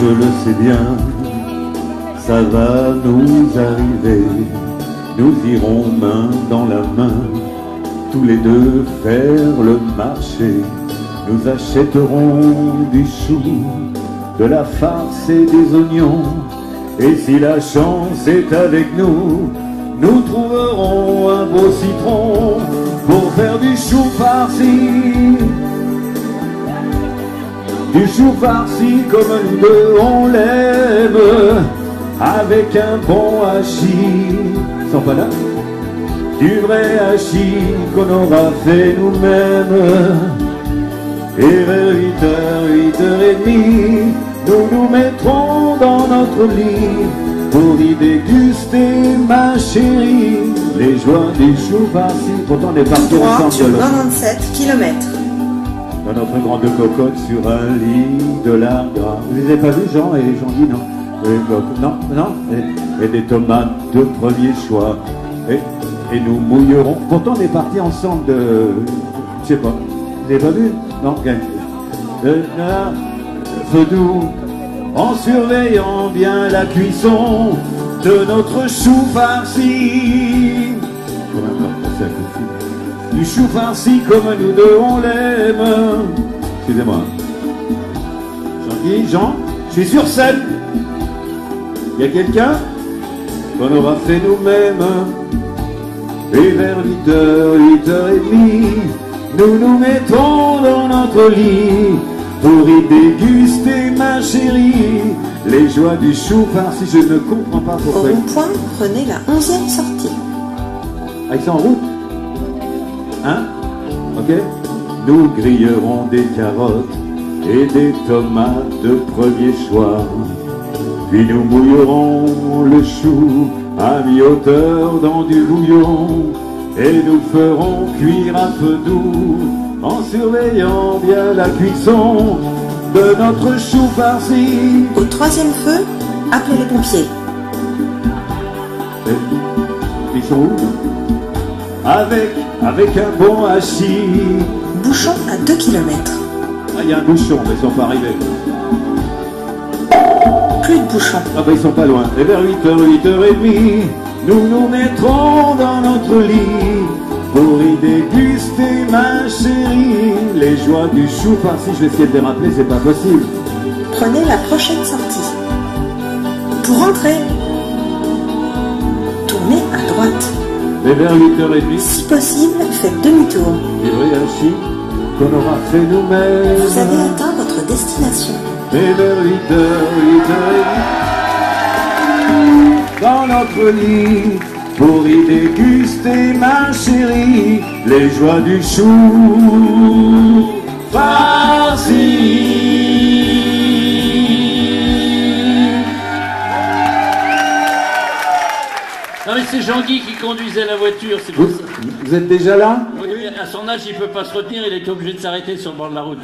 je le sais bien, ça va nous arriver. Nous irons main dans la main, tous les deux faire le marché. Nous achèterons du chou, de la farce et des oignons. Et si la chance est avec nous, nous trouverons un beau citron pour faire du chou farci. Du chou farci comme nous deux on l'aime, avec un bon hachis. Ils sont pas là? Du vrai hachis qu'on aura fait nous-mêmes. Et vers 8h, 8h30, nous nous mettrons dans notre lit pour y déguster, ma chérie, les joies du chou farci. Pourtant on est partis ensemble sur 97 km. Dans notre grande cocotte sur un lit de lard gras. Vous les avez pas vus, Jean et Jean-Guy, non? Non, non. Et des tomates de premier choix. Et nous mouillerons. Pourtant on est partis ensemble de... Je sais pas. Vous l'avez pas vu? Non, gagne. Feu doux, en surveillant bien la cuisson de notre chou farci. Du chou farci comme nous deux on l'aime. Excusez-moi. Jean-Guy, Jean, je suis sur scène. Il y a quelqu'un qu'on aura fait nous-mêmes. Et vers 8h, 8h30, nous nous mettons dans notre lit pour y déguster, ma chérie, les joies du chou farci. Je ne comprends pas pourquoi. Au rond-point, prenez la 11e sortie. Ah, ils sont en route? Hein? Ok? Nous grillerons des carottes et des tomates de premier choix. Puis nous mouillerons le chou à mi-hauteur dans du bouillon. Et nous ferons cuire à feu doux en surveillant bien la cuisson de notre chou farci. Au 3e feu, appelez les pompiers. Ils sont où? Avec un bon hachis. Bouchon à 2 km. Ah, il y a un bouchon, mais ils sont pas arrivés. Plus de bouchon. Ah ben ils sont pas loin. Et vers 8h, 8h30, nous nous mettrons dans notre lit pour y déguster, ma chérie, les joies du chou farci. Je vais essayer de les rappeler, c'est pas possible. Prenez la prochaine sortie. Pour rentrer, tournez à droite. Et vers 8h30, si possible, faites demi-tour. Du vrai hachis qu'on aura fait nous-mêmes. Vous avez atteint votre destination. Et vers 8h, 8h30, dans notre lit, pour y déguster, ma chérie, les joies du chou farci. Non mais c'est Jean-Guy qui conduisait la voiture, c'est pour ça. Vous êtes déjà là? Oui, à son âge, il ne peut pas se retenir, il est obligé de s'arrêter sur le bord de la route.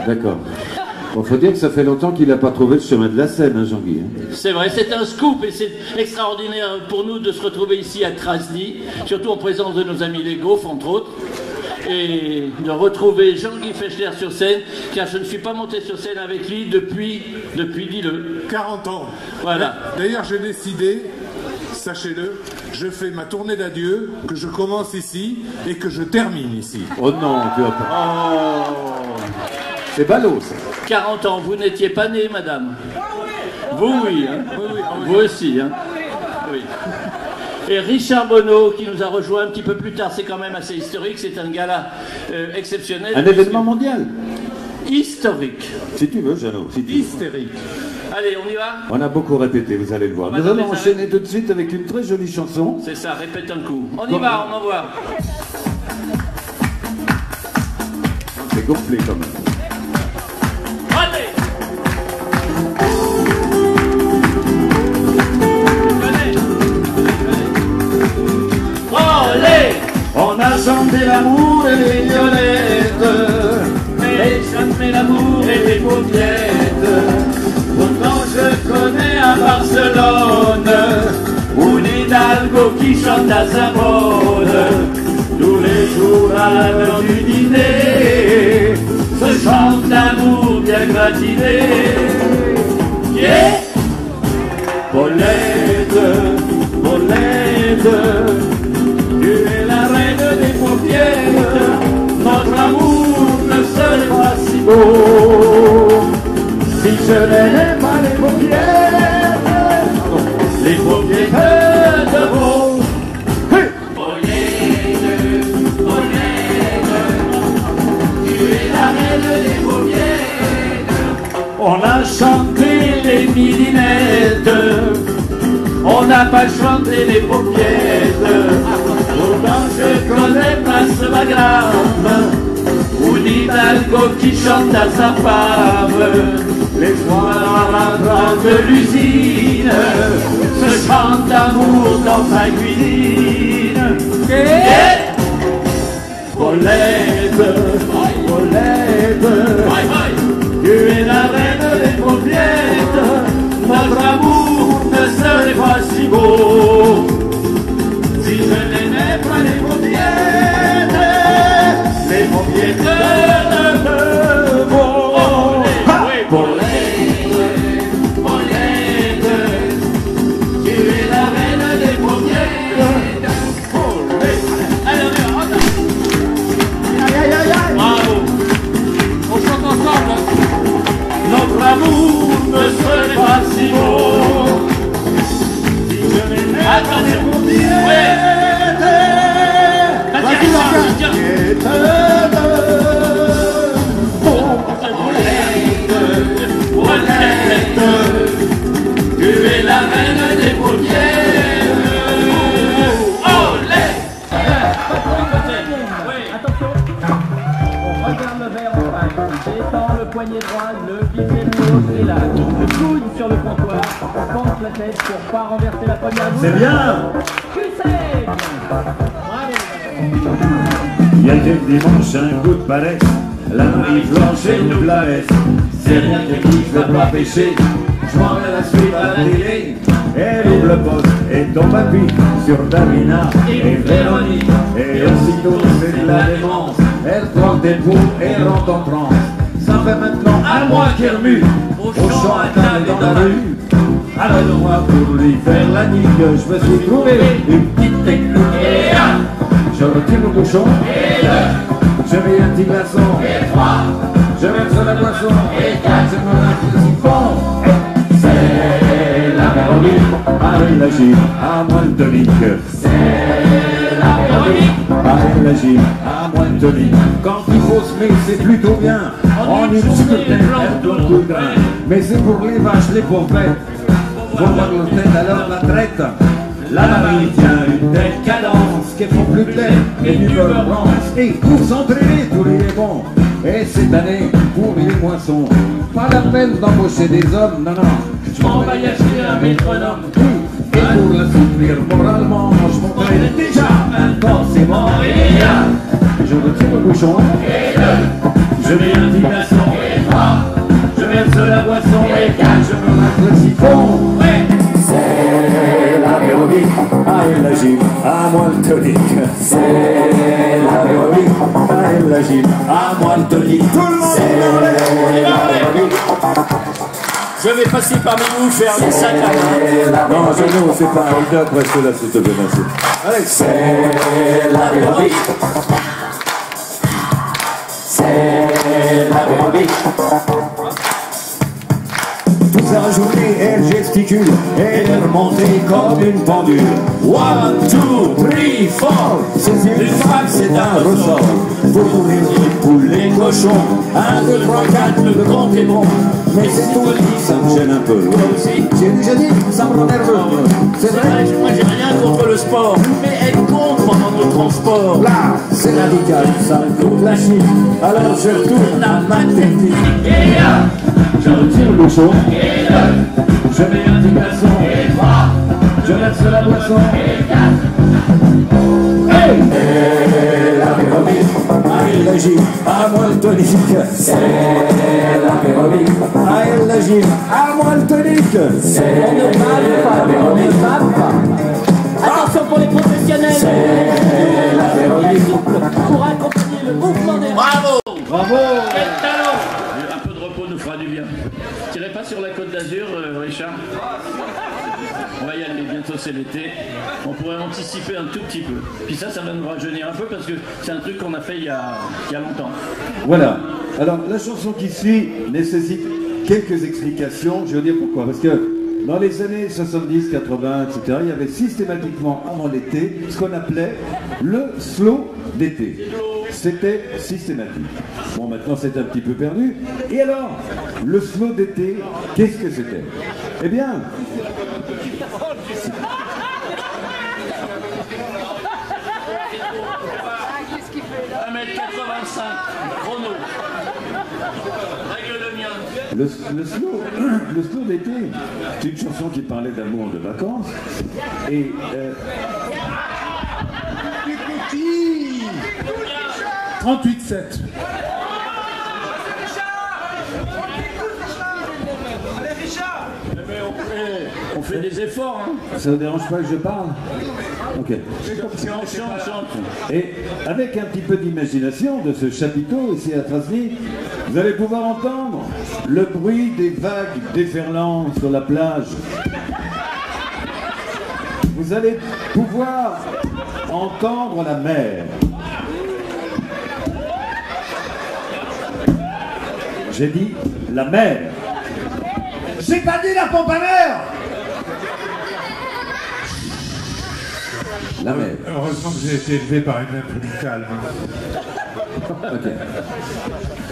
D'accord. Bon, faut dire que ça fait longtemps qu'il n'a pas trouvé le chemin de la Seine, hein, Jean-Guy. C'est vrai, c'est un scoop et c'est extraordinaire pour nous de se retrouver ici à Trasny, surtout en présence de nos amis les Gauffes, entre autres, et de retrouver Jean-Guy Fechner sur scène, car je ne suis pas monté sur scène avec lui depuis dis-le. 40 ans. Voilà. D'ailleurs, j'ai décidé, sachez-le, je fais ma tournée d'adieu, que je commence ici et que je termine ici. Oh non, tu vas pas. Oh. C'est ballot, ça. 40 ans, vous n'étiez pas née, madame. Vous, oui. Hein. Oui, vous aussi. Hein. Oui. Et Richard Bonneau, qui nous a rejoint un petit peu plus tard, c'est quand même assez historique, c'est un gala exceptionnel. Un événement mondial. Historique. Si tu veux, Jeannot. Si tu veux. Hystérique. Allez, on y va? On a beaucoup répété, vous allez le voir. Nous allons enchaîner tout de suite avec une très jolie chanson. C'est ça, répète un coup. On y va, on envoie. C'est gonflé quand même. Allez! Allez! On a chanté l'amour et les violettes, mais jamais l'amour et les paupiètes. Pourtant je connais à Barcelone où Hidalgo qui chante à sa mode. Tous les jours à l'heure du dîner se chante l'amour bien gratiné. Quiero midinette. On n'a pas chanté les paupiètes. Pourtant je connais Place Wagram, où l'Hidalgo qui chante à sa femme. Les soirs à la de l'usine se chante d'amour dans sa cuisine. Et Paulette, Paulette, tu es la reine des paupiètes. Notre amour ne serait pas si beau si je n'aimais pas les paupiètes. Les paupiètes de beau. Paulette, Paulette, tu es la reine des paupiètes. Paulette. Allez, aïe, aïe, aïe, aïe. Bravo. On chante ensemble. Notre amour ne serait pas si beau si je n'aimais pas les paupiètes. Tu es la reine des paupières. Olé. Attention, on regarde le verre en face, détend le poignet droit, le pied gauche et là, le coude sur le comptoir, on penche la tête pour pas renverser la première boule. C'est bien. Il y a quelques dimanches un coup de paresse, la nuit blanche et une blaresse. C'est rien que qui ne veut pas pêcher, je m'en vais la suite à la télé. Elle ouvre le poste et tombe à pic sur Davina et Véronique. Et aussitôt c'est de la démence, elle prend des pots et rentre en transe. Ça fait maintenant un mois qu'elle remue au champ à table dans la rue. Alors moi pour lui faire la nique, je me suis trouvé une petite technique. Je retire le bouchon, je mets un petit glaçon, je verse la boisson, je me lave le siphon. C'est la Véronique, avec la gym à moins de tonique. C'est la Véronique, avec la gym à moins de tonique. Quand il faut se mettre, c'est plutôt bien. En une seconde, elle donne coup de grain. Mais c'est pour les vaches, les pauvres bêtes. Faut voir leur tête, alors la traite. La Marie tient une telle cadence qu'elles font plus de lait et du beurre blanc. Et pour s'entraîner, tous les bons. Et cette année, pour les moissons, pas la peine d'embaucher des hommes, non, non. Je m'en vais acheter un métronome. Et pour la soutenir moralement, je m'entraîne déjà intensément. Et je retire le bouchon, je mets un petit glaçon, je verse la boisson, je me lave le siphon. C'est la Véronique, avec la gym à moins de tonique. C'est la Véronique, avec la gym à moins de tonique. Tout le monde c'est la Véronique. Je vais passer parmi vous faire les sacs à main. Non, genou, c'est pas un leader, reste là s'il te plaît, merci. Allez, c'est la Véronique. C'est la Véronique. Toute la journée, elle gesticule, elle est remontée comme une pendule. 1, 2, 3, 4. C'est une femme, c'est un ressort. Pour nourrir les poules, les cochons. 1, 2, 3, 4, le compte est bon. Mais c'est tout dit, ça me gêne un peu. Moi aussi, j'ai déjà dit, ça me rend nerveux. C'est vrai, moi j'ai rien contre le sport, mais elle compte pendant nos transports. là, c'est radical, ça me coûte la chine. Alors je retourne à ma technique. Je retire le bouchon, je mets un petit glaçon, je verse la boisson. Et la Véronique, avec la gym à moins de tonique. C'est la Véronique, avec la gym à moins de tonique. C'est la Véronique, Attention pour les professionnels. c'est la Véronique. Pour accompagner le mouvement des Bravo! Bravo. Quel talent! Un peu de repos nous fera du bien. Tirez pas sur la Côte d'Azur, Richard. On va y aller, bientôt c'est l'été. On pourrait anticiper un tout petit peu. Puis ça va nous rajeunir un peu parce que c'est un truc qu'on a fait il y a longtemps. Voilà. Alors, la chanson qui suit nécessite quelques explications. Je veux dire pourquoi. Parce que dans les années 70, 80, etc., il y avait systématiquement avant l'été ce qu'on appelait le slow d'été. C'était systématique. Bon, maintenant c'est un petit peu perdu. Et alors, le slow d'été, qu'est-ce que c'était? Eh bien, 1m85, chrono. Règle le mien. le slow d'été, c'est une chanson qui parlait d'amour, de vacances. Et 38-7. On fait des efforts, hein. ça ne dérange pas que je parle? Ok. Chante. Et avec un petit peu d'imagination de ce chapiteau ici à Trasny, vous allez pouvoir entendre le bruit des vagues déferlant sur la plage. Vous allez pouvoir entendre la mer. J'ai dit la mer. J'ai pas dit la pompe à mer. La mer. Heureusement que j'ai été élevé par une mère plus calme. Ok.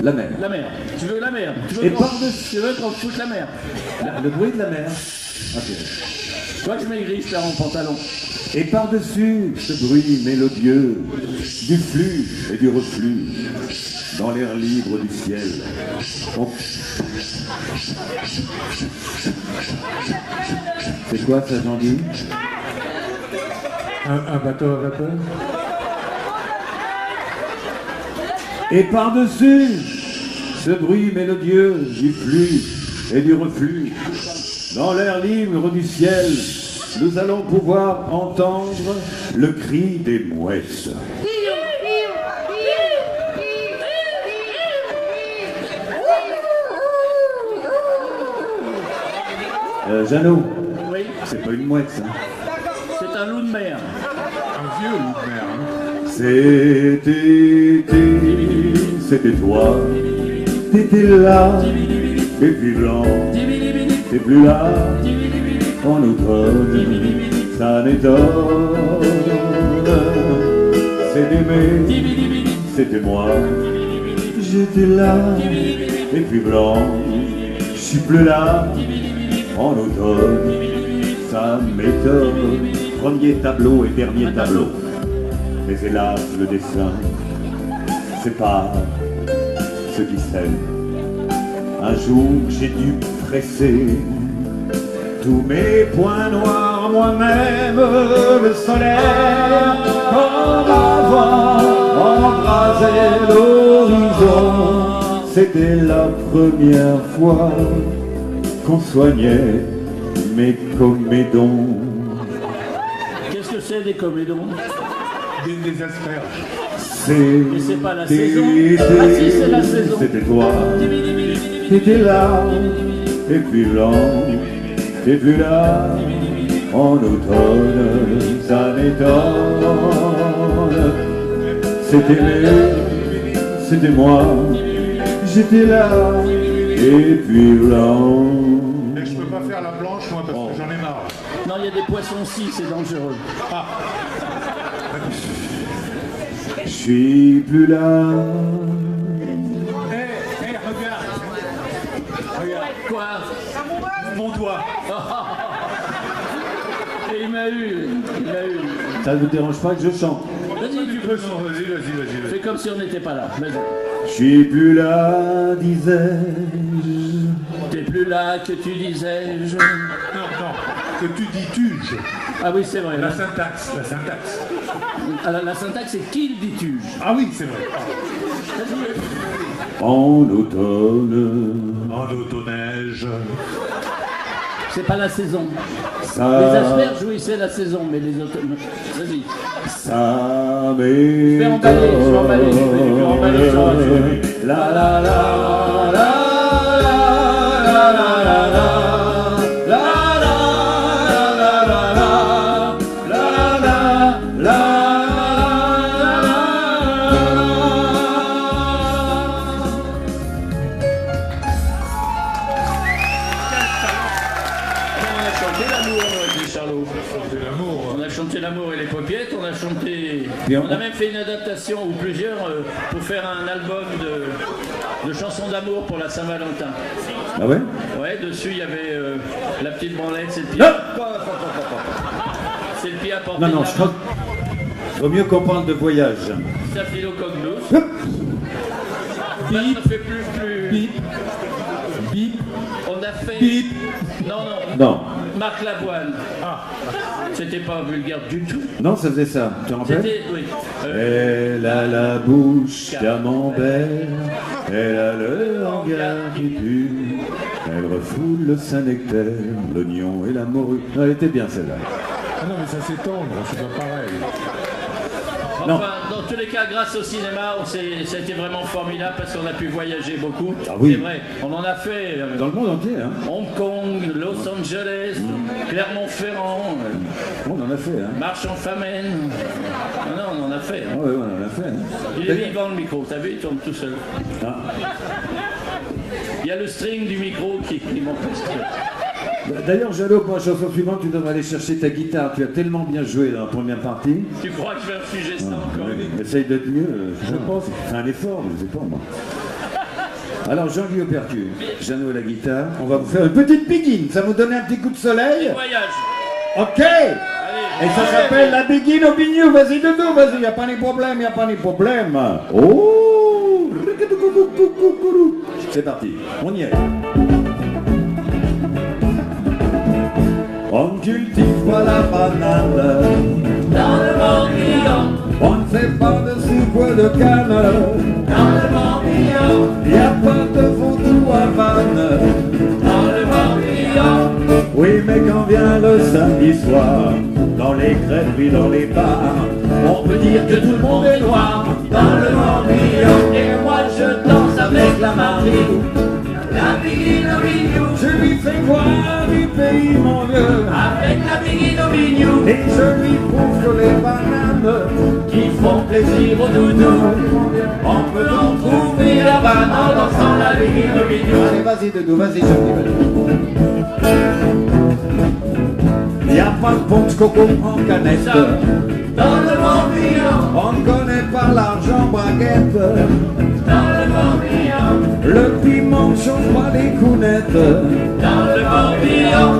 La mer. La mer. Tu veux la mer? Et par-dessus. Tu veux qu'on te foute la mer? Le bruit de la mer. Ok. Toi, je maigris, je perds mon pantalon. Et par-dessus ce bruit mélodieux du flux et du reflux dans l'air libre du ciel. C'est quoi ça, Jean-Guy? Un bateau à vapeur? Et par-dessus ce bruit mélodieux du flux et du reflux dans l'air libre du ciel, nous allons pouvoir entendre le cri des mouettes. Jeannot, Oui, c'est pas une mouette, ça. c'est un loup de mer. Un vieux loup de mer. Hein. C'était toi, t'étais là, et puis blanc, t'es plus là, en automne, ça m'étonne. C'est d'aimer, c'était moi, j'étais là, et puis blanc, je suis plus là, en automne, ça m'étonne. Premier tableau et dernier tableau. Mais hélas, le dessin, c'est pas ce qui s'aime. Un jour, j'ai dû presser tous mes points noirs moi-même. Le soleil, comme avant, embrasait l'horizon. C'était la première fois qu'on soignait mes comédons. Qu'est-ce que c'est des comédons? Des asperges. Mais c'est pas la saison. Ah si, c'est la saison. C'était toi, t'étais là, et puis blanc, t'es plus là, en automne, ça m'étonne. C'était c'était moi, j'étais là, et puis blanc. Mais je peux pas faire la blanche, moi, parce que j'en ai marre. Non, il y a des poissons-ci, c'est dangereux. Je suis plus là. Hé, regarde. Regarde. Quoi? Mon doigt. Et il m'a eu. Ça ne vous dérange pas que je chante? Vas-y, tu peux. Vas-y. Fais comme si on n'était pas là. Vas-y. Je suis plus là, disais-je. T'es plus là que tu disais-je. Non, que tu dis tu-je. Ah oui, c'est vrai. La syntaxe. Alors, la syntaxe, c'est qu'il dis-tu. Ah oui, c'est vrai. En automne, En automne-neige. C'est pas la saison. ça, Les asperges, oui, c'est la saison, mais les autres. Vas-y. ça Je vais emballer, je vais emballer. m'étonne. La la la la la la la la. Charlot. On a chanté l'amour et les paupiètes, on a chanté... On a même fait une adaptation, ou plusieurs, pour faire un album de chansons d'amour pour la Saint-Valentin. Ah ouais? Ouais, dessus il y avait la petite branlette, c'est le pied. C'est le pied à porter. Non, je crois qu'il vaut mieux qu'on parle de voyage. Staphylocoque douce. Ça fait plus... Bip. Bip. On a fait... Bip. Non. Marc Lavoine. C'était pas vulgaire du tout. Non, ça faisait ça. Tu te rappelles? Oui. Elle a la bouche camembert, elle a le regard qui pue, elle refoule le Saint-Nectaire, l'oignon et la morue. Non, elle était bien celle-là. Ah non, mais ça c'est tendre, c'est pas pareil. Enfin, dans tous les cas, grâce au cinéma, ça a été vraiment formidable parce qu'on a pu voyager beaucoup. Ah oui. C'est vrai, on en a fait dans le monde entier. Hein. Hong Kong, Los Angeles, Clermont-Ferrand. On en a fait. Hein. Marche-en-Famenne. Non, on en a fait. Hein. Oui, on en a fait. Hein. Il est vivant le micro, t'as vu, il tourne tout seul. Ah. Il y a le string du micro qui m'empêche. D'ailleurs, Jalot, pour la chanson suivante, tu devrais aller chercher ta guitare. Tu as tellement bien joué dans la première partie. Tu crois que je vais refuser ça encore? Essaye d'être mieux. Je pense. Fais un effort, je sais pas moi. Alors, Jean-Guy au percu, Jeannot à la guitare. On va vous faire une petite begin. Ça vous donne un petit coup de soleil? Voyage. Ok. Allez, et ça s'appelle la begin au bignou. Vas-y, Doudou, vas-y. Y a pas de problème, y a pas de problème. Oh. C'est parti. On y est. On cultive pas la banane dans le Morbihan. On ne fait pas de sucre de canne dans le Morbihan. Y a pas de vaudou à Vannes dans le Morbihan. Oui, mais quand vient le samedi soir, dans les crêperies, dans les bars, on peut dire que tout le monde est noir dans le Morbihan. Et moi je danse avec la Marie. La begin au bignou. Je lui fais voir du pays, mon vieux, avec la begin au bignou. et je lui prouve que les bananes qui font plaisir aux doudous, on peut en trouver à Vannes en dansant la begin au bignou. Allez, vas-y, Doudou, vas-y, je dis. Y a pas de ponce coco en canette dans le Morbihan. On ne connaît pas l'argent braguette. Dans le Morbihan. Le piment chauffe pas les counettes. Dans le Morbihan.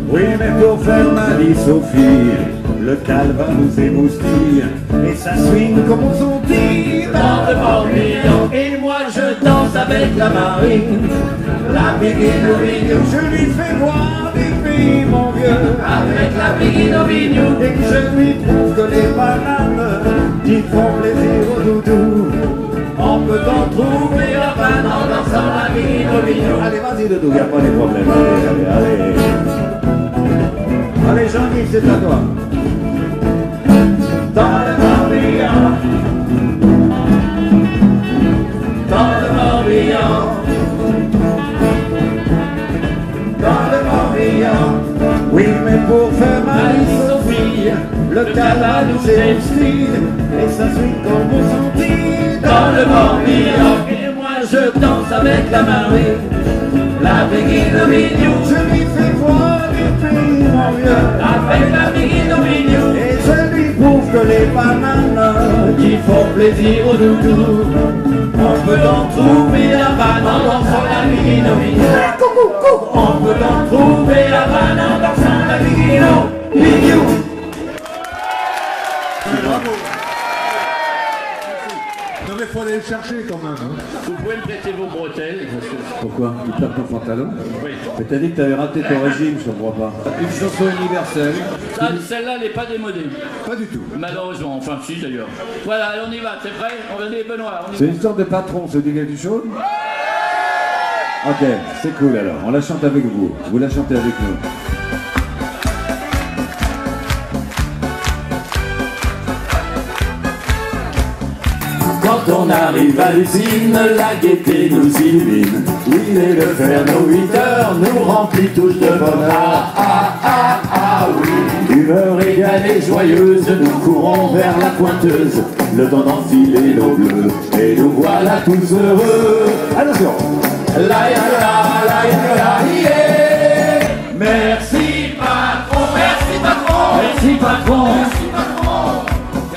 Oui, mais pour faire ma vie, Sophie, le calva nous émoustille et ça swing comme on s'en dit. Dans le Morbihan. Et moi je danse avec la marine. La begin au bignou. Je lui fais voir du pays, mon vieux, avec la begin au bignou. et que je lui prouve que les bananes qui font plaisir aux doudous, on peut en trouver à Vannes en dansant la begin au bignou. Allez, vas-y, Doudou, y a pas de problème. Allez. Allez, Jean-Guy, c'est à toi. Dans le Morbihan. Dans le Morbihan. Dans le Morbihan. Oui, mais pour faire ma vie, Sophie, le calva nous émoustille et ça swing comme on s'en dit. dans le Morbihan. Et moi je danse avec la marée. La begin au bignou. Je lui fais voir du pays, mon vieux, Avec la begin au bignou. et je lui prouve que les bananes Qui font plaisir aux doudous, on peut en trouver à Vannes en dansant la begin au bignou. On peut en trouver à Vannes en dansant la begin au bignou. Bravo. Non mais faut aller le chercher quand même. Hein. Vous pouvez me prêter vos bretelles parce que... Pourquoi? Tu perds ton pantalon? Oui. Mais t'as dit que t'avais raté ton régime, je comprends pas. Une chanson universelle. Ça, celle-là n'est pas démodée. Pas du tout. Malheureusement, enfin si d'ailleurs. Voilà, allez, on y va, c'est prêt? On va aller Benoît. On y C'est va. une sorte de patron, ça dit quelque chose? Ok, c'est cool alors. On la chante avec vous. Vous la chantez avec nous. Quand on arrive à l'usine, la gaieté nous illumine. Oui, et le faire nos 8 heures nous remplit tous de bonheur. Oui. Humeur égale et joyeuse, nous courons vers la pointeuse, le temps d'enfiler nos bleus, et nous voilà tous heureux. Attention. La ya la, yeah. Merci patron, merci patron. patron.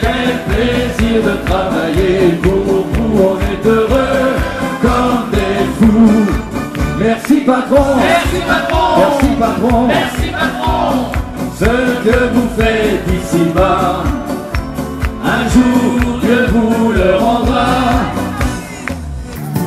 Quel plaisir de travailler pour vous, on est heureux comme des fous. Merci patron. Merci patron. Merci patron. Merci patron. Ce que vous faites ici-bas, un jour Dieu vous le rendra.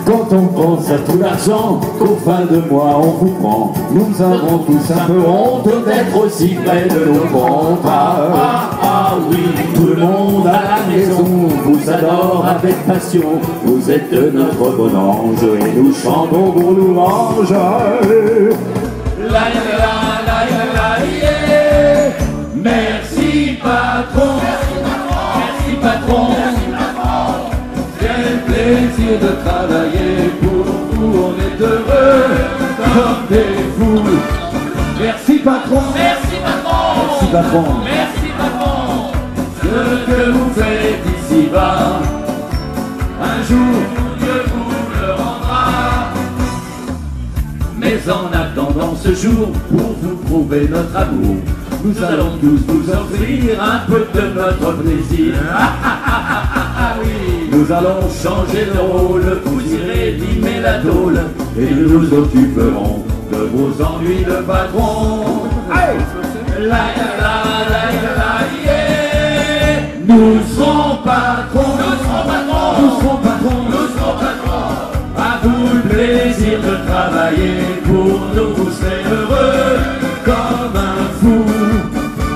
Quand on pense à tout l'argent qu'au fin de mois on vous prend, nous avons tous un peu honte d'être aussi près de nos comptes. Ah oui, tout le monde à la maison vous adore avec passion. Vous êtes notre bon ange et nous chantons vos louanges. La la la la la yeah. Merci patron. Merci patron. Quel plaisir de travailler pour vous, on est heureux comme des fous. Merci patron. Merci patron. Merci patron. Merci patron. Ce que vous faites ici-bas, un jour Dieu vous le rendra. Mais en attendant ce jour, pour vous prouver notre amour, nous allons tous vous offrir un peu de notre plaisir. Oui. Nous allons changer de rôle, vous irez limer la tôle, et nous nous occuperons de vos ennuis de patron. Hey. La la la la la yeah. Nous serons patrons, nous serons patrons, nous serons patrons, nous serons patrons. À vous le plaisir de travailler pour nous, vous serez heureux comme un fou.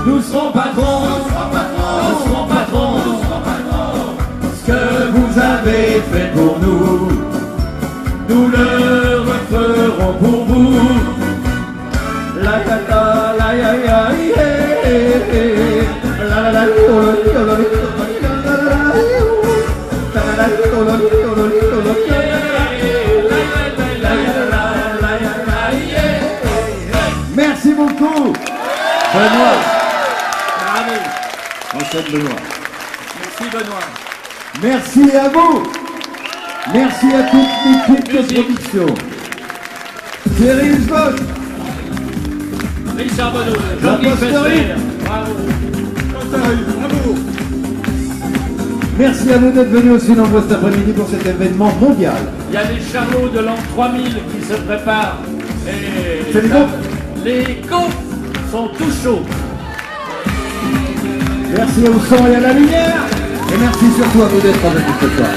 Nous serons patrons, nous serons patrons, nous serons patrons, nous serons patrons. Ce que vous avez fait pour nous, nous le referons pour vous. La la la la la la la la la Merci beaucoup, Benoît. Bravo. Ancêtre Benoît. Merci Benoît. Merci à vous. Merci à toute l'équipe de production. Thierry Husbach, Richard Benoît, Jean-Paul Jean-Guy Fessler. Bravo. merci à vous d'être venus aussi nombreux cet après-midi pour cet événement mondial. Il y a les charlots de l'an 3000 qui se préparent. Et C'est les gaufres. les gaufres sont tout chauds. Merci au son et à la lumière. Et merci surtout à vous d'être venus ce soir.